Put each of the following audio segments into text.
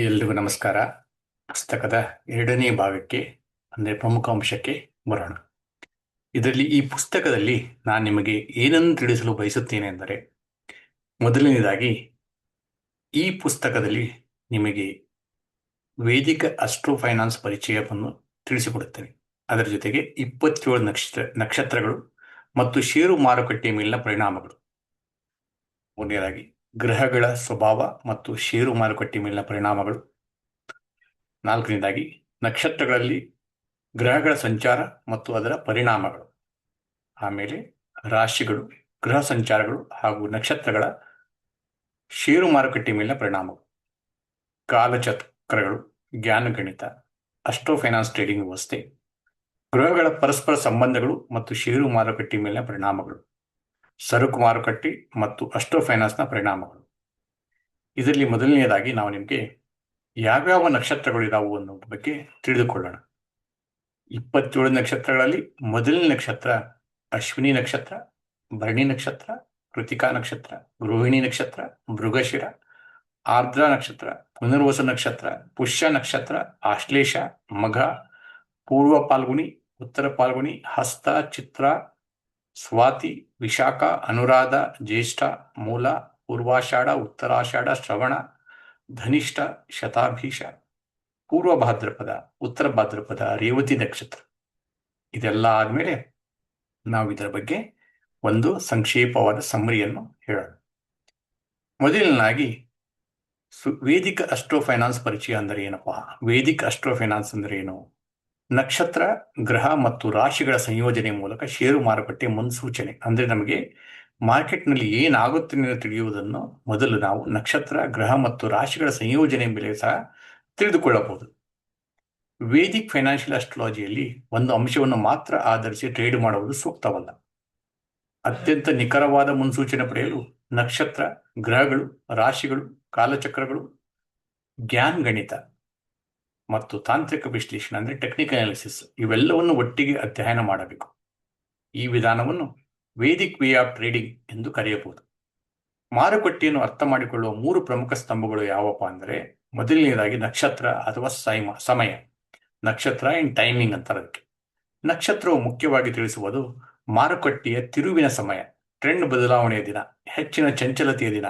ಎಲ್ರಿಗೂ ನಮಸ್ಕಾರ. ಪುಸ್ತಕದ ಎರಡನೇ ಭಾಗಕ್ಕೆ ಅಂದರೆ ಪ್ರಮುಖ ಅಂಶಕ್ಕೆ ಬರೋಣ. ಇದರಲ್ಲಿ ಈ ಪುಸ್ತಕದಲ್ಲಿ ನಾನು ನಿಮಗೆ ಏನನ್ನು ತಿಳಿಸಲು ಬಯಸುತ್ತೇನೆ ಎಂದರೆ, ಮೊದಲನೇದಾಗಿ ಈ ಪುಸ್ತಕದಲ್ಲಿ ನಿಮಗೆ ವೇದಿಕ ಅಸ್ಟ್ರೋ ಫೈನಾನ್ಸ್ ಪರಿಚಯವನ್ನು ತಿಳಿಸಿಕೊಡುತ್ತೇನೆ. ಅದರ ಜೊತೆಗೆ 27 ನಕ್ಷತ್ರಗಳು ಮತ್ತು ಷೇರು ಮಾರುಕಟ್ಟೆ ಮೇಲಿನ ಪರಿಣಾಮಗಳು. ಮೂರನೇದಾಗಿ ಗ್ರಹಗಳ ಸ್ವಭಾವ ಮತ್ತು ಷೇರು ಮಾರುಕಟ್ಟೆ ಮೇಲಿನ ಪರಿಣಾಮಗಳು. ನಾಲ್ಕನೇದಾಗಿ ನಕ್ಷತ್ರಗಳಲ್ಲಿ ಗ್ರಹಗಳ ಸಂಚಾರ ಮತ್ತು ಅದರ ಪರಿಣಾಮಗಳು. ಆಮೇಲೆ ರಾಶಿಗಳು, ಗ್ರಹ ಸಂಚಾರಗಳು ಹಾಗೂ ನಕ್ಷತ್ರಗಳ ಷೇರು ಮಾರುಕಟ್ಟೆ ಮೇಲಿನ ಪರಿಣಾಮಗಳು. ಕಾಲಚಕ್ರಗಳು, ಜ್ಞಾನಗಣಿತ, ಅಸ್ಟ್ರೋ ಫೈನಾನ್ಸ್ ಟ್ರೇಡಿಂಗ್ ವ್ಯವಸ್ಥೆ, ಗ್ರಹಗಳ ಪರಸ್ಪರ ಸಂಬಂಧಗಳು ಮತ್ತು ಷೇರು ಮಾರುಕಟ್ಟೆ ಮೇಲಿನ ಪರಿಣಾಮಗಳು, ಸರಕು ಮಾರುಕಟ್ಟೆ ಮತ್ತು ಅಸ್ಟ್ರೋ ಫೈನಾನ್ಸ್ನ ಪರಿಣಾಮಗಳು. ಇದರಲ್ಲಿ ಮೊದಲನೆಯದಾಗಿ ನಾವು ನಿಮಗೆ ಯಾವ್ಯಾವ ನಕ್ಷತ್ರಗಳು ಇದಾವು ಅನ್ನೋ ಬಗ್ಗೆ ತಿಳಿದುಕೊಳ್ಳೋಣ. 27 ನಕ್ಷತ್ರಗಳಲ್ಲಿ ಮೊದಲನೇ ನಕ್ಷತ್ರ ಅಶ್ವಿನಿ ನಕ್ಷತ್ರ, ಭರಣಿ ನಕ್ಷತ್ರ, ಕೃತಿಕಾ ನಕ್ಷತ್ರ, ರೋಹಿಣಿ ನಕ್ಷತ್ರ, ಮೃಗಶಿರ, ಆರ್ದ್ರ ನಕ್ಷತ್ರ, ಪುನರ್ವಸು ನಕ್ಷತ್ರ, ಪುಷ್ಯ ನಕ್ಷತ್ರ, ಆಶ್ಲೇಷ, ಮಘ, ಪೂರ್ವ ಪಾಲ್ಗುಣಿ, ಉತ್ತರ ಪಾಲ್ಗುಣಿ, ಹಸ್ತ, ಚಿತ್ರ, ಸ್ವಾತಿ, ವಿಶಾಖ, ಅನುರಾಧ, ಜ್ಯೇಷ್ಠ, ಮೂಲ, ಪೂರ್ವಾಷಾಢ, ಉತ್ತರಾಷಾಢ, ಶ್ರವಣ, ಧನಿಷ್ಠ, ಶತಾಭೀಷ, ಪೂರ್ವ ಭಾದ್ರಪದ, ಉತ್ತರ ಭಾದ್ರಪದ, ರೇವತಿ ನಕ್ಷತ್ರ. ಇದೆಲ್ಲ ಆದಮೇಲೆ ನಾವು ಇದರ ಬಗ್ಗೆ ಒಂದು ಸಂಕ್ಷೇಪವಾದ ಸಮ್ಮರಿಯನ್ನು ಹೇಳೋಣ. ಮೊದಲನೇದಾಗಿ ವೇದಿಕ ಅಸ್ಟ್ರೋ ಫೈನಾನ್ಸ್ ಪರಿಚಯ ಅಂದರೆ ಏನಪ್ಪಾ? ವೇದಿಕ ಅಸ್ಟ್ರೋ ಫೈನಾನ್ಸ್ ಅಂದರೆ ಏನು? ನಕ್ಷತ್ರ, ಗ್ರಹ ಮತ್ತು ರಾಶಿಗಳ ಸಂಯೋಜನೆ ಮೂಲಕ ಷೇರು ಮಾರುಕಟ್ಟೆ ಮುನ್ಸೂಚನೆ, ಅಂದರೆ ನಮಗೆ ಮಾರ್ಕೆಟ್ನಲ್ಲಿ ಏನಾಗುತ್ತೆ ಎಂದು ತಿಳಿಯುವುದನ್ನು ಮೊದಲು ನಾವು ನಕ್ಷತ್ರ, ಗ್ರಹ ಮತ್ತು ರಾಶಿಗಳ ಸಂಯೋಜನೆ ಮೇಲೆ ಸಹ ತಿಳಿದುಕೊಳ್ಳಬಹುದು. ವೇದಿಕ್ ಫೈನಾನ್ಷಿಯಲ್ ಅಸ್ಟ್ರಾಲಜಿಯಲ್ಲಿ ಒಂದು ಅಂಶವನ್ನು ಮಾತ್ರ ಆಧರಿಸಿ ಟ್ರೇಡ್ ಮಾಡುವುದು ಸೂಕ್ತವಲ್ಲ. ಅತ್ಯಂತ ನಿಖರವಾದ ಮುನ್ಸೂಚನೆ ಪಡೆಯಲು ನಕ್ಷತ್ರ, ಗ್ರಹಗಳು, ರಾಶಿಗಳು, ಕಾಲಚಕ್ರಗಳು, ಜ್ಞಾನಗಣಿತ ಮತ್ತು ತಾಂತ್ರಿಕ ವಿಶ್ಲೇಷಣೆ ಅಂದರೆ ಟೆಕ್ನಿಕಲ್ ಅನಾಲಿಸಿಸ್ ಇವೆಲ್ಲವನ್ನು ಒಟ್ಟಿಗೆ ಅಧ್ಯಯನ ಮಾಡಬೇಕು. ಈ ವಿಧಾನವನ್ನು ವೇದಿಕ್ ವೇ ಆಫ್ ಟ್ರೇಡಿಂಗ್ ಎಂದು ಕರೆಯಬಹುದು. ಮಾರುಕಟ್ಟೆಯನ್ನು ಅರ್ಥ ಮಾಡಿಕೊಳ್ಳುವ 3 ಪ್ರಮುಖ ಸ್ತಂಭಗಳು ಯಾವಪ್ಪ ಅಂದರೆ, ಮೊದಲನೆಯದಾಗಿ ನಕ್ಷತ್ರ ಅಥವಾ ಸಮಯ. ನಕ್ಷತ್ರ ಇನ್ ಟೈಮಿಂಗ್ ಅಂತಾರೆ ಅದಕ್ಕೆ. ನಕ್ಷತ್ರವು ಮುಖ್ಯವಾಗಿ ತಿಳಿಸುವುದು ಮಾರುಕಟ್ಟೆಯ ತಿರುವಿನ ಸಮಯ, ಟ್ರೆಂಡ್ ಬದಲಾವಣೆಯ ದಿನ, ಹೆಚ್ಚಿನ ಚಂಚಲತೆಯ ದಿನ,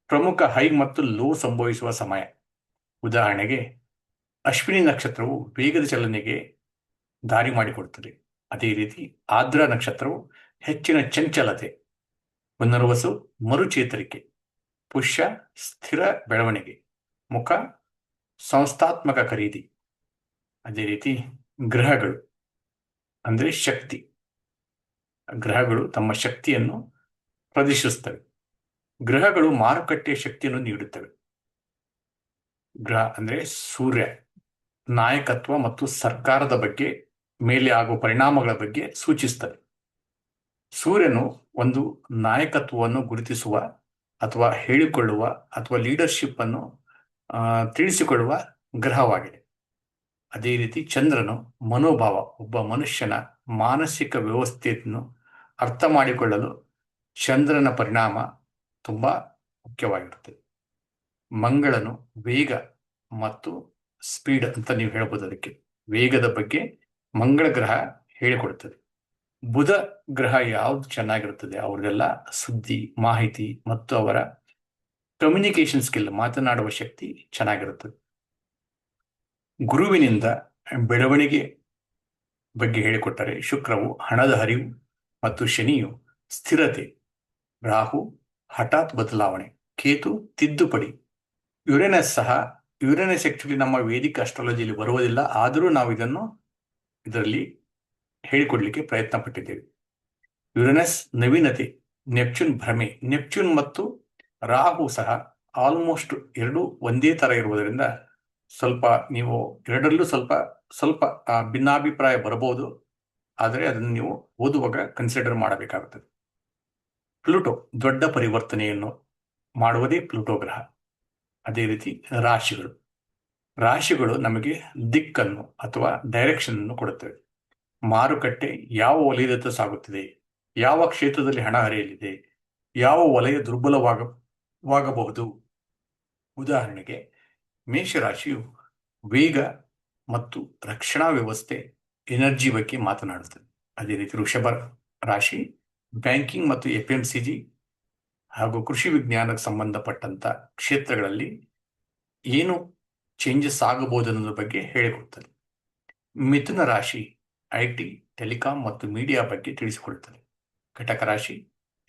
ಪ್ರಮುಖ ಹೈ ಮತ್ತು ಲೋ ಸಂಭವಿಸುವ ಸಮಯ. ಉದಾಹರಣೆಗೆ ಅಶ್ವಿನಿ ನಕ್ಷತ್ರವು ವೇಗದ ಚಲನೆಗೆ ದಾರಿ ಮಾಡಿಕೊಡುತ್ತದೆ. ಅದೇ ರೀತಿ ಆರ್ದ್ರ ನಕ್ಷತ್ರವು ಹೆಚ್ಚಿನ ಚಂಚಲತೆ, ಪುನರ್ವಸು ಮರುಚೇತರಿಕೆ, ಪುಷ್ಯ ಸ್ಥಿರ ಬೆಳವಣಿಗೆ, ಮುಖ ಸಂಸ್ಥಾತ್ಮಕ ಖರೀದಿ. ಅದೇ ರೀತಿ ಗ್ರಹಗಳು ಅಂದರೆ ಶಕ್ತಿ. ಗ್ರಹಗಳು ತಮ್ಮ ಶಕ್ತಿಯನ್ನು ಪ್ರದರ್ಶಿಸುತ್ತವೆ. ಗ್ರಹಗಳು ಮಾರುಕಟ್ಟೆಯ ಶಕ್ತಿಯನ್ನು ನೀಡುತ್ತವೆ. ಗ್ರಹ ಅಂದರೆ ಸೂರ್ಯ ನಾಯಕತ್ವ ಮತ್ತು ಸರ್ಕಾರದ ಬಗ್ಗೆ ಮೇಲೆ ಆಗುವ ಪರಿಣಾಮಗಳ ಬಗ್ಗೆ ಸೂಚಿಸುತ್ತದೆ. ಸೂರ್ಯನು ಒಂದು ನಾಯಕತ್ವವನ್ನು ಗುರುತಿಸುವ ಅಥವಾ ಹೇಳಿಕೊಳ್ಳುವ ಅಥವಾ ಲೀಡರ್ಶಿಪ್ ಅನ್ನು ತಿಳಿಸಿಕೊಳ್ಳುವ ಗ್ರಹವಾಗಿದೆ. ಅದೇ ರೀತಿ ಚಂದ್ರನು ಮನೋಭಾವ, ಒಬ್ಬ ಮನುಷ್ಯನ ಮಾನಸಿಕ ವ್ಯವಸ್ಥೆಯನ್ನು ಅರ್ಥ ಮಾಡಿಕೊಳ್ಳಲು ಚಂದ್ರನ ಪರಿಣಾಮ ತುಂಬಾ ಮುಖ್ಯವಾಗಿರುತ್ತದೆ. ಮಂಗಳನು ವೇಗ ಮತ್ತು ಸ್ಪೀಡ್ ಅಂತ ನೀವು ಹೇಳ್ಬೋದು. ಅದಕ್ಕೆ ವೇಗದ ಬಗ್ಗೆ ಮಂಗಳ ಗ್ರಹ ಹೇಳಿಕೊಡುತ್ತದೆ. ಬುಧ ಗ್ರಹ ಯಾವ್ದು ಚೆನ್ನಾಗಿರುತ್ತದೆ, ಅವ್ರದೆಲ್ಲ ಸುದ್ದಿ, ಮಾಹಿತಿ ಮತ್ತು ಅವರ ಕಮ್ಯುನಿಕೇಶನ್ ಸ್ಕಿಲ್, ಮಾತನಾಡುವ ಶಕ್ತಿ ಚೆನ್ನಾಗಿರುತ್ತದೆ. ಗುರುವಿನಿಂದ ಬೆಳವಣಿಗೆ ಬಗ್ಗೆ ಹೇಳಿಕೊಟ್ಟರೆ ಶುಕ್ರವು ಹಣದ ಹರಿವು ಮತ್ತು ಶನಿಯು ಸ್ಥಿರತೆ, ರಾಹು ಹಠಾತ್ ಬದಲಾವಣೆ, ಕೇತು ತಿದ್ದುಪಡಿ, ಯುರೇನಸ್ ಆಕ್ಚುಲಿ ನಮ್ಮ ವೇದಿಕ ಅಸ್ಟ್ರಾಲಜಿಯಲ್ಲಿ ಬರುವುದಿಲ್ಲ, ಆದರೂ ನಾವು ಇದರಲ್ಲಿ ಹೇಳಿಕೊಡ್ಲಿಕ್ಕೆ ಪ್ರಯತ್ನ ಪಟ್ಟಿದ್ದೇವೆ. ಯುರೇನಸ್ ನವೀನತೆ, ನೆಪ್ಚೂನ್ ಭ್ರಮೆ. ನೆಪ್ಚೂನ್ ಮತ್ತು ರಾಹು ಸಹ ಆಲ್ಮೋಸ್ಟ್ ಎರಡೂ ಒಂದೇ ತರ ಇರುವುದರಿಂದ ಸ್ವಲ್ಪ ನೀವು ಎರಡರಲ್ಲೂ ಸ್ವಲ್ಪ ಭಿನ್ನಾಭಿಪ್ರಾಯ ಬರಬಹುದು, ಆದರೆ ಅದನ್ನು ನೀವು ಓದುವಾಗ ಕನ್ಸಿಡರ್ ಮಾಡಬೇಕಾಗುತ್ತದೆ. ಪ್ಲೂಟೋ ದೊಡ್ಡ ಪರಿವರ್ತನೆಯನ್ನು ಮಾಡುವುದೇ ಪ್ಲೂಟೋ ಗ್ರಹ. ಅದೇ ರೀತಿ ರಾಶಿಗಳು ನಮಗೆ ದಿಕ್ಕನ್ನು ಅಥವಾ ಡೈರೆಕ್ಷನ್ ಅನ್ನು ಕೊಡುತ್ತವೆ. ಮಾರುಕಟ್ಟೆ ಯಾವ ವಲಯದತ್ತ ಸಾಗುತ್ತಿದೆ, ಯಾವ ಕ್ಷೇತ್ರದಲ್ಲಿ ಹಣ ಹರಿಯಲಿದೆ, ಯಾವ ವಲಯ ದುರ್ಬಲವಾಗಬಹುದು. ಉದಾಹರಣೆಗೆ ಮೇಷರಾಶಿಯು ವೇಗ ಮತ್ತು ರಕ್ಷಣಾ ವ್ಯವಸ್ಥೆ, ಎನರ್ಜಿ ಬಗ್ಗೆ ಮಾತನಾಡುತ್ತದೆ. ಅದೇ ರೀತಿ ವೃಷಭ ರಾಶಿ ಬ್ಯಾಂಕಿಂಗ್ ಮತ್ತು FMCG ಹಾಗೂ ಕೃಷಿ ವಿಜ್ಞಾನಕ್ಕೆ ಸಂಬಂಧಪಟ್ಟಂತ ಕ್ಷೇತ್ರಗಳಲ್ಲಿ ಏನು ಚೇಂಜಸ್ ಆಗಬಹುದು ಅನ್ನೋದ್ರ ಬಗ್ಗೆ ಹೇಳಿಕೊಡ್ತದೆ. ಮಿಥುನ ರಾಶಿ IT, ಟೆಲಿಕಾಂ ಮತ್ತು ಮೀಡಿಯಾ ಬಗ್ಗೆ ತಿಳಿಸಿಕೊಡುತ್ತದೆ. ಕಟಕ ರಾಶಿ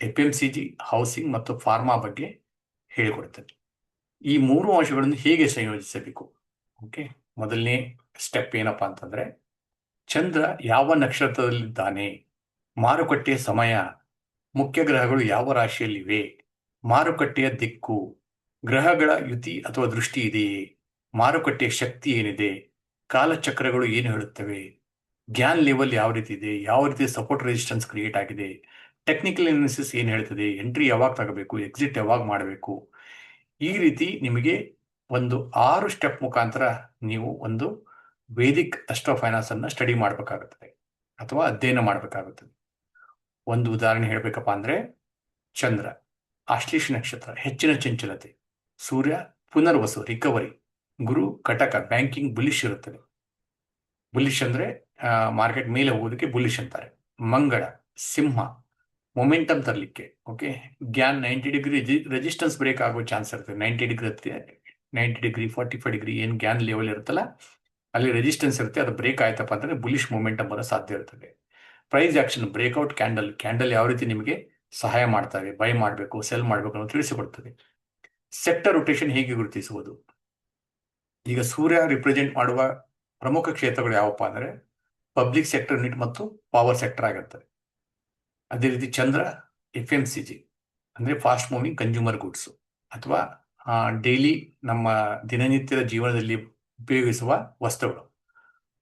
FMCG, ಹೌಸಿಂಗ್ ಮತ್ತು ಫಾರ್ಮಾ ಬಗ್ಗೆ ಹೇಳಿಕೊಡುತ್ತದೆ. ಈ ಮೂರು ಅಂಶಗಳನ್ನು ಹೇಗೆ ಸಂಯೋಜಿಸಬೇಕು? ಓಕೆ, ಮೊದಲನೇ ಸ್ಟೆಪ್ ಏನಪ್ಪಾ ಅಂತಂದ್ರೆ, ಚಂದ್ರ ಯಾವ ನಕ್ಷತ್ರದಲ್ಲಿದ್ದಾನೆ, ಮಾರುಕಟ್ಟೆಯ ಸಮಯ, ಮುಖ್ಯ ಗ್ರಹಗಳು ಯಾವ ರಾಶಿಯಲ್ಲಿವೆ, ಮಾರುಕಟ್ಟೆಯ ದಿಕ್ಕು, ಗ್ರಹಗಳ ಯುತಿ ಅಥವಾ ದೃಷ್ಟಿ ಇದೆಯೇ, ಮಾರುಕಟ್ಟೆಯ ಶಕ್ತಿ ಏನಿದೆ, ಕಾಲಚಕ್ರಗಳು ಏನು ಹೇಳುತ್ತವೆ, ಗ್ಯಾನ್ ಲೆವೆಲ್ ಯಾವ ರೀತಿ ಇದೆ, ಯಾವ ರೀತಿ ಸಪೋರ್ಟ್ ರೆಸಿಸ್ಟೆನ್ಸ್ ಕ್ರಿಯೇಟ್ ಆಗಿದೆ, ಟೆಕ್ನಿಕಲ್ ಅನಾಲಿಸಿಸ್ ಏನು ಹೇಳ್ತದೆ, ಎಂಟ್ರಿ ಯಾವಾಗ ತಗೋಬೇಕು, ಎಕ್ಸಿಟ್ ಯಾವಾಗ ಮಾಡಬೇಕು. ಈ ರೀತಿ ನಿಮಗೆ ಒಂದು 6 ಸ್ಟೆಪ್ ಮುಖಾಂತರ ನೀವು ಒಂದು ವೇದಿಕ್ ಅಸ್ಟ್ರೋ ಫೈನಾನ್ಸ್ ಅನ್ನ ಸ್ಟಡಿ ಮಾಡಬೇಕಾಗುತ್ತದೆ ಅಥವಾ ಅಧ್ಯಯನ ಮಾಡಬೇಕಾಗುತ್ತದೆ. ಒಂದು ಉದಾಹರಣೆ ಹೇಳಬೇಕಪ್ಪ ಅಂದ್ರೆ, ಚಂದ್ರ ಆಶ್ಲೇಷ ನಕ್ಷತ್ರ ಹೆಚ್ಚಿನ ಚಂಚಲತೆ, ಸೂರ್ಯ ಪುನರ್ವಸು ರಿಕವರಿ, ಗುರು ಕಟಕ ಬ್ಯಾಂಕಿಂಗ್ ಬುಲಿಶ್ ಇರುತ್ತದೆ. ಬುಲಿಶ್ ಅಂದ್ರೆ ಮಾರ್ಕೆಟ್ ಮೇಲೆ ಹೋಗೋದಕ್ಕೆ ಬುಲಿಶ್ ಅಂತಾರೆ. ಮಂಗಳ ಸಿಂಹ ಮೊಮೆಂಟಮ್ ತರಲಿಕ್ಕೆ. Okay, Gann 90 degree resistance break ಆಗೋ ಚಾನ್ಸ್ ಇರ್ತದೆ. 90 ಡಿಗ್ರಿ 45 ಡಿಗ್ರಿ ಏನು ಗ್ಯಾನ್ ಲೆವೆಲ್ ಇರುತ್ತಲ್ಲ, ಅಲ್ಲಿ ರೆಸಿಸ್ಟೆನ್ಸ್ ಇರುತ್ತೆ. ಅದು ಬ್ರೇಕ್ ಆಯ್ತಪ್ಪ ಅಂದ್ರೆ ಬುಲಿಶ್ ಮೊಮೆಂಟಮ್ ಬರೋ ಸಾಧ್ಯ ಇರ್ತದೆ. ಪ್ರೈಸ್ ಆಕ್ಷನ್ ಬ್ರೇಕ್ಔಟ್ ಕ್ಯಾಂಡಲ್ ಯಾವ ರೀತಿ ನಿಮಗೆ ಸಹಾಯ ಮಾಡ್ತವೆ, ಬೈ ಮಾಡಬೇಕು ಸೆಲ್ ಮಾಡಬೇಕು ಅನ್ನೋದು ತಿಳಿಸಿಕೊಡ್ತದೆ. ಸೆಕ್ಟರ್ ರೊಟೇಷನ್ ಹೇಗೆ ಗುರುತಿಸುವುದು? ಈಗ ಸೂರ್ಯ ರಿಪ್ರೆಸೆಂಟ್ ಮಾಡುವ ಪ್ರಮುಖ ಕ್ಷೇತ್ರಗಳು ಯಾವಪ್ಪ ಅಂದ್ರೆ ಪಬ್ಲಿಕ್ ಸೆಕ್ಟರ್ ಯೂನಿಟ್ ಮತ್ತು ಪವರ್ ಸೆಕ್ಟರ್ ಆಗಿರ್ತದೆ. ಅದೇ ರೀತಿ ಚಂದ್ರ FMCG ಅಂದ್ರೆ ಫಾಸ್ಟ್ ಮೂವಿಂಗ್ ಕನ್ಸ್ಯೂಮರ್ ಗುಡ್ಸ್ ಅಥವಾ ಡೈಲಿ ನಮ್ಮ ದಿನನಿತ್ಯದ ಜೀವನದಲ್ಲಿ ಉಪಯೋಗಿಸುವ ವಸ್ತುಗಳು.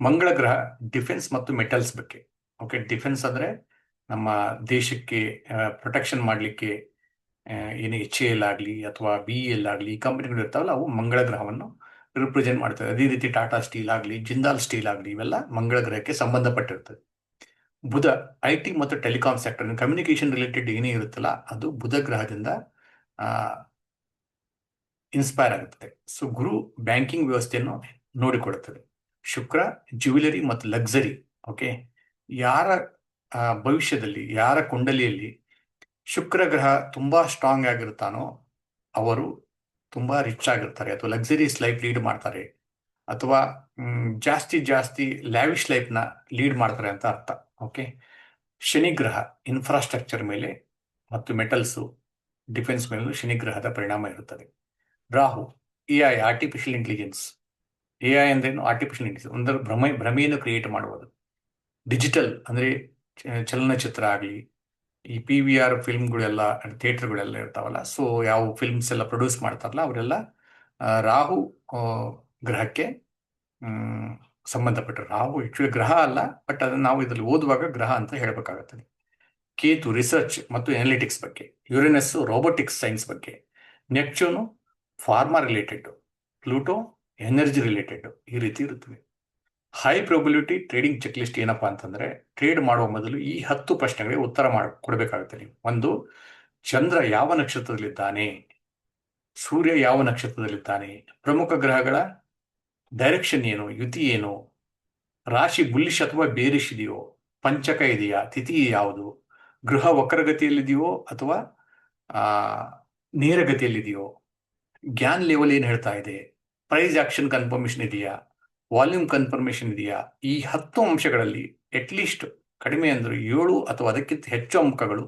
ಮಂಗಳ ಗ್ರಹ ಡಿಫೆನ್ಸ್ ಮತ್ತು ಮೆಟಲ್ಸ್ ಬಗ್ಗೆ. ಓಕೆ, ಡಿಫೆನ್ಸ್ ಅಂದ್ರೆ ನಮ್ಮ ದೇಶಕ್ಕೆ ಪ್ರೊಟೆಕ್ಷನ್ ಮಾಡಲಿಕ್ಕೆ ಏನು HAL ಆಗಲಿ ಅಥವಾ BEL ಆಗಲಿ ಈ ಕಂಪನಿಗಳು ಇರ್ತಾವಲ್ಲ, ಅವು ಮಂಗಳ ಗ್ರಹವನ್ನು ರಿಪ್ರೆಸೆಂಟ್ ಮಾಡ್ತವೆ. ಅದೇ ರೀತಿ ಟಾಟಾ ಸ್ಟೀಲ್ ಆಗಲಿ, ಜಿಂದಾಲ್ ಸ್ಟೀಲ್ ಆಗಲಿ, ಇವೆಲ್ಲ ಮಂಗಳ ಗ್ರಹಕ್ಕೆ ಸಂಬಂಧಪಟ್ಟಿರ್ತದೆ. ಬುಧ IT ಮತ್ತು ಟೆಲಿಕಾಂ ಸೆಕ್ಟರ್ ಕಮ್ಯುನಿಕೇಶನ್ ರಿಲೇಟೆಡ್ ಏನೇ ಇರುತ್ತಲ್ಲ, ಅದು ಬುಧ ಗ್ರಹದಿಂದ ಇನ್ಸ್ಪೈರ್ ಆಗುತ್ತದೆ. ಸೊ ಗುರು ಬ್ಯಾಂಕಿಂಗ್ ವ್ಯವಸ್ಥೆಯನ್ನು ನೋಡಿಕೊಡುತ್ತದೆ. ಶುಕ್ರ ಜ್ಯುವೆಲರಿ ಮತ್ತು ಲಕ್ಸರಿ. ಓಕೆ, ಯಾರ ಭವಿಷ್ಯದಲ್ಲಿ, ಯಾರ ಕುಂಡಲಿಯಲ್ಲಿ ಶುಕ್ರ ಗ್ರಹ ತುಂಬಾ ಸ್ಟ್ರಾಂಗ್ ಆಗಿರ್ತಾನೋ ಅವರು ತುಂಬಾ ರಿಚ್ ಆಗಿರ್ತಾರೆ ಅಥವಾ ಲಕ್ಸರೀಸ್ ಲೈಫ್ ಲೀಡ್ ಮಾಡ್ತಾರೆ ಅಥವಾ ಜಾಸ್ತಿ ಲ್ಯಾವಿಶ್ ಲೈಫ್ನ ಲೀಡ್ ಮಾಡ್ತಾರೆ ಅಂತ ಅರ್ಥ. ಓಕೆ, ಶನಿ ಗ್ರಹ ಇನ್ಫ್ರಾಸ್ಟ್ರಕ್ಚರ್ ಮೇಲೆ ಮತ್ತು ಮೆಟಲ್ಸು ಡಿಫೆನ್ಸ್ ಮೇಲೂ ಶನಿ ಗ್ರಹದ ಪರಿಣಾಮ ಇರುತ್ತದೆ. Rahu AI artificial intelligence. AI ಅಂದ್ರೇನು? ಆರ್ಟಿಫಿಷಿಯಲ್ ಇಂಟೆಲಿಜೆನ್ಸ್ ಒಂದರ ಭ್ರಮೆಯನ್ನು ಕ್ರಿಯೇಟ್ ಮಾಡುವುದು. ಡಿಜಿಟಲ್ ಅಂದ್ರೆ ಚಲನಚಿತ್ರ ಆಗಲಿ, ಈ PVR ಫಿಲ್ಮ್ಗಳೆಲ್ಲ ಥಿಯೇಟರ್ಗಳೆಲ್ಲ ಇರ್ತಾವಲ್ಲ, ಸೊ ಯಾವ ಫಿಲ್ಮ್ಸ್ ಎಲ್ಲ ಪ್ರೊಡ್ಯೂಸ್ ಮಾಡ್ತಾರಲ್ಲ ಅವರೆಲ್ಲ ರಾಹು ಗ್ರಹಕ್ಕೆ ಸಂಬಂಧಪಟ್ಟ. ರಾಹು ಆಕ್ಚುಲಿ ಗ್ರಹ ಅಲ್ಲ, ಬಟ್ ಅದನ್ನು ನಾವು ಇದರಲ್ಲಿ ಓದುವಾಗ ಗ್ರಹ ಅಂತ ಹೇಳಬೇಕಾಗುತ್ತದೆ. ಕೇತು ರಿಸರ್ಚ್ ಮತ್ತು ಅನಾಲಿಟಿಕ್ಸ್ ಬಗ್ಗೆ, ಯುರೇನಸ್ ರೋಬೋಟಿಕ್ಸ್ ಸೈನ್ಸ್ ಬಗ್ಗೆ, Neptune pharma related, Pluto energy related, ಈ ರೀತಿ ಇರುತ್ತದೆ. High probability trading check list ಏನಪ್ಪಾ ಅಂತಂದ್ರೆ, ಟ್ರೇಡ್ ಮಾಡುವ ಮೊದಲು ಈ 10 ಪ್ರಶ್ನೆಗಳಿಗೆ ಉತ್ತರ ಕೊಡಬೇಕಾಗುತ್ತೆ ನೀವು. ಒಂದು, ಚಂದ್ರ ಯಾವ ನಕ್ಷತ್ರದಲ್ಲಿದ್ದಾನೆ, ಸೂರ್ಯ ಯಾವ ನಕ್ಷತ್ರದಲ್ಲಿದ್ದಾನೆ, ಪ್ರಮುಖ ಗ್ರಹಗಳ ಡೈರೆಕ್ಷನ್ ಏನು, ಯುತಿ ಏನು, ರಾಶಿ ಬುಲ್ಲಿಶ್ ಅಥವಾ ಬೇರಿಶ್ ಇದೆಯೋ, ಪಂಚಕ ಇದೆಯಾ, ತಿಥಿ ಯಾವುದು, ಗೃಹ ವಕ್ರಗತಿಯಲ್ಲಿದೆಯೋ ಅಥವಾ ನೇರಗತಿಯಲ್ಲಿದೆಯೋ, ಗ್ಯಾನ್ ಲೆವೆಲ್ ಏನು ಹೇಳ್ತಾ ಇದೆ, ಪ್ರೈಸ್ ಆಕ್ಷನ್ ಕನ್ಫರ್ಮೇಶನ್ ಇದೆಯಾ, ವಾಲ್ಯೂಮ್ ಕನ್ಫರ್ಮೇಶನ್ ಇದೆಯಾ. ಈ 10 ಅಂಶಗಳಲ್ಲಿ ಅಟ್ಲೀಸ್ಟ್ ಕಡಿಮೆ ಅಂದ್ರೆ 7 ಅಥವಾ ಅದಕ್ಕಿಂತ ಹೆಚ್ಚು ಅಂಕಗಳು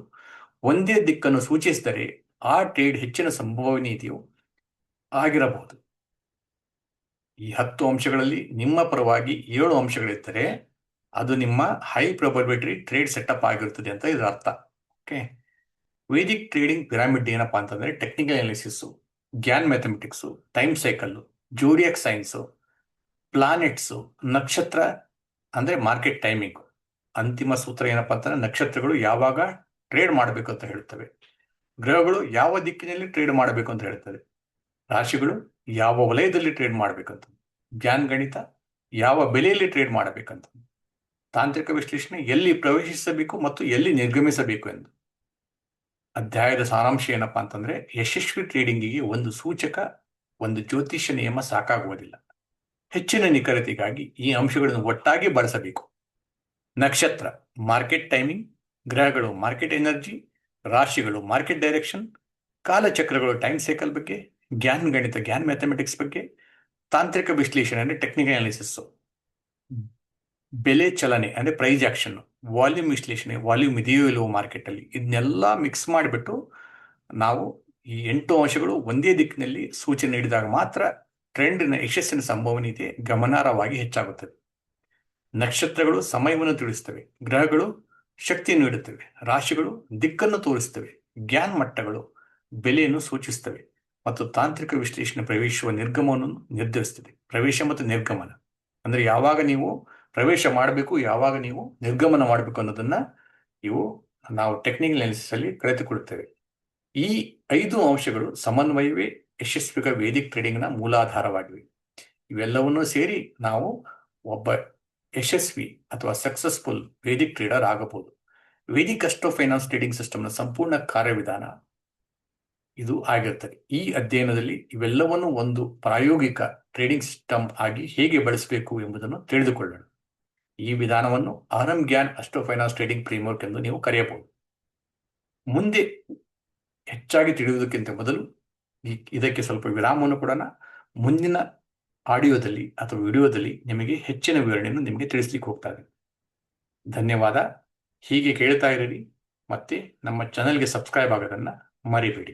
ಒಂದೇ ದಿಕ್ಕನ್ನು ಸೂಚಿಸಿದರೆ ಆ ಟ್ರೇಡ್ ಹೆಚ್ಚಿನ ಸಂಭವನೀಯತೆಯು ಆಗಿರಬಹುದು. ಈ 10 ಅಂಶಗಳಲ್ಲಿ ನಿಮ್ಮ ಪರವಾಗಿ 7 ಅಂಶಗಳಿದ್ದರೆ ಅದು ನಿಮ್ಮ ಹೈ ಪ್ರೊಬಬಿಲಿಟಿ ಟ್ರೇಡ್ ಸೆಟಪ್ ಆಗಿರುತ್ತದೆ ಅಂತ ಇದರ ಅರ್ಥ. ಓಕೆ, ವೇದಿಕ್ ಟ್ರೇಡಿಂಗ್ ಪಿರಾಮಿಡ್ ಏನಪ್ಪಾ ಅಂತಂದ್ರೆ technical analysis, Gyan mathematics, time cycle, Zodiac science, planets, ನಕ್ಷತ್ರ ಅಂದ್ರೆ ಮಾರ್ಕೆಟ್ ಟೈಮಿಂಗ್. ಅಂತಿಮ ಸೂತ್ರ ಏನಪ್ಪಾ ಅಂತಂದ್ರೆ ನಕ್ಷತ್ರಗಳು ಯಾವಾಗ ಟ್ರೇಡ್ ಮಾಡಬೇಕು ಅಂತ ಹೇಳ್ತವೆ, ಗ್ರಹಗಳು ಯಾವ ದಿಕ್ಕಿನಲ್ಲಿ ಟ್ರೇಡ್ ಮಾಡಬೇಕು ಅಂತ ಹೇಳ್ತವೆ, ರಾಶಿಗಳು ಯಾವ ವಲಯದಲ್ಲಿ ಟ್ರೇಡ್ ಮಾಡಬೇಕಂತ, ಗ್ಯಾನ್ ಗಣಿತ ಯಾವ ಬೆಲೆಯಲ್ಲಿ ಟ್ರೇಡ್ ಮಾಡಬೇಕಂತ, ತಾಂತ್ರಿಕ ವಿಶ್ಲೇಷಣೆ ಎಲ್ಲಿ ಪ್ರವೇಶಿಸಬೇಕು ಮತ್ತು ಎಲ್ಲಿ ನಿರ್ಗಮಿಸಬೇಕು ಎಂದು. ಅಧ್ಯಾಯದ ಸಾರಾಂಶ ಏನಪ್ಪಾ ಅಂತಂದ್ರೆ ಯಶಸ್ವಿ ಟ್ರೇಡಿಂಗಿಗೆ ಒಂದು ಸೂಚಕ ಒಂದು ಜ್ಯೋತಿಷ್ಯ ನಿಯಮ ಸಾಕಾಗುವುದಿಲ್ಲ. ಹೆಚ್ಚಿನ ನಿಖರತೆಗಾಗಿ ಈ ಅಂಶಗಳನ್ನು ಒಟ್ಟಾಗಿ ಬಳಸಬೇಕು. ನಕ್ಷತ್ರ ಮಾರ್ಕೆಟ್ ಟೈಮಿಂಗ್, ಗ್ರಹಗಳು ಮಾರ್ಕೆಟ್ ಎನರ್ಜಿ, ರಾಶಿಗಳು ಮಾರ್ಕೆಟ್ ಡೈರೆಕ್ಷನ್, ಕಾಲಚಕ್ರಗಳು ಟೈಮ್ ಸೈಕಲ್ ಬಗ್ಗೆ, ಗಣಿತ ಮ್ಯಾಥಮೆಟಿಕ್ಸ್ ಬಗ್ಗೆ, ತಾಂತ್ರಿಕ ವಿಶ್ಲೇಷಣೆ ಅಂದರೆ ಟೆಕ್ನಿಕಲ್ ಅನಾಲಿಸಿಸ್, ಬೆಲೆ ಚಲನೆ ಅಂದರೆ ಪ್ರೈಸ್ ಆಕ್ಷನ್, ವಾಲ್ಯೂಮ್ ವಿಶ್ಲೇಷಣೆ, ವಾಲ್ಯೂಮ್ ಇದೆಯೋ ಇಲ್ಲವೋ ಮಾರ್ಕೆಟ್ ಅಲ್ಲಿ, ಇದನ್ನೆಲ್ಲ ಮಿಕ್ಸ್ ಮಾಡಿಬಿಟ್ಟು ನಾವು ಈ 8 ಅಂಶಗಳು ಒಂದೇ ದಿಕ್ಕಿನಲ್ಲಿ ಸೂಚನೆ ನೀಡಿದಾಗ ಮಾತ್ರ ಟ್ರೆಂಡ್ನ ಯಶಸ್ಸಿನ ಸಂಭವನೀಯತೆ ಗಮನಾರ್ಹವಾಗಿ ಹೆಚ್ಚಾಗುತ್ತದೆ. ನಕ್ಷತ್ರಗಳು ಸಮಯವನ್ನು ತಿಳಿಸುತ್ತವೆ, ಗ್ರಹಗಳು ಶಕ್ತಿಯನ್ನು ನೀಡುತ್ತವೆ, ರಾಶಿಗಳು ದಿಕ್ಕನ್ನು ತೋರಿಸುತ್ತವೆ, ಜ್ಞಾನ ಮಟ್ಟಗಳು ಬೆಲೆಯನ್ನು ಸೂಚಿಸುತ್ತವೆ ಮತ್ತು ತಾಂತ್ರಿಕ ವಿಶ್ಲೇಷಣೆ ಪ್ರವೇಶಿಸುವ ನಿರ್ಗಮನವನ್ನು ನಿರ್ಧರಿಸುತ್ತದೆ. ಪ್ರವೇಶ ಮತ್ತು ನಿರ್ಗಮನ ಅಂದ್ರೆ ಯಾವಾಗ ನೀವು ಪ್ರವೇಶ ಮಾಡಬೇಕು, ಯಾವಾಗ ನೀವು ನಿರ್ಗಮನ ಮಾಡಬೇಕು ಅನ್ನೋದನ್ನ ಇವು ನಾವು ಟೆಕ್ನಿಕಲ್ ಅನಾಲಿಸಿಸ್ ಅಲ್ಲಿ ಕಲಿತುಕೊಳ್ಳುತ್ತೇವೆ. ಈ 5 ಅಂಶಗಳು ಸಮನ್ವಯವೇ ಯಶಸ್ವಿಕ ವೇದಿಕ್ ಟ್ರೇಡಿಂಗ್ನ ಮೂಲಾಧಾರವಾಗಿವೆ. ಇವೆಲ್ಲವನ್ನೂ ಸೇರಿ ನಾವು ಒಬ್ಬ ಯಶಸ್ವಿ ಅಥವಾ ಸಕ್ಸಸ್ಫುಲ್ ವೇದಿಕ್ ಟ್ರೇಡರ್ ಆಗಬಹುದು. ವೇದಿಕ್ ಅಸ್ಟ್ರೋ ಫೈನಾನ್ಸ್ ಟ್ರೇಡಿಂಗ್ ಸಿಸ್ಟಮ್ನ ಸಂಪೂರ್ಣ ಕಾರ್ಯವಿಧಾನ ಇದು ಆಗಿರ್ತದೆ. ಈ ಅಧ್ಯಯನದಲ್ಲಿ ಇವೆಲ್ಲವನ್ನು ಒಂದು ಪ್ರಾಯೋಗಿಕ ಟ್ರೇಡಿಂಗ್ ಸಿಸ್ಟಮ್ ಆಗಿ ಹೇಗೆ ಬಳಸಬೇಕು ಎಂಬುದನ್ನು ತಿಳಿದುಕೊಳ್ಳೋಣ. ಈ ವಿಧಾನವನ್ನು ಆರಂ ಗ್ಯಾನ್ ಅಸ್ಟ್ರೋ ಫೈನಾನ್ಸ್ ಟ್ರೇಡಿಂಗ್ ಫ್ರೇಮ್ವರ್ಕ್ ಎಂದು ನೀವು ಕರೆಯಬಹುದು. ಮುಂದೆ ಹೆಚ್ಚಾಗಿ ತಿಳಿಯುವುದಕ್ಕಿಂತ ಮೊದಲು ಇದಕ್ಕೆ ಸ್ವಲ್ಪ ವಿರಾಮವನ್ನು ಕೊಡೋಣ. ಮುಂದಿನ ಆಡಿಯೋದಲ್ಲಿ ಅಥವಾ ವಿಡಿಯೋದಲ್ಲಿ ನಿಮಗೆ ಹೆಚ್ಚಿನ ವಿವರಣೆಯನ್ನು ನಿಮಗೆ ತಿಳಿಸ್ಲಿಕ್ಕೆ ಹೋಗ್ತಾ ಇದೆ. ಧನ್ಯವಾದ. ಹೀಗೆ ಕೇಳ್ತಾ ಇರಿ ಮತ್ತೆ ನಮ್ಮ ಚಾನೆಲ್ಗೆ ಸಬ್ಸ್ಕ್ರೈಬ್ ಆಗೋದನ್ನ ಮರಿಬೇಡಿ.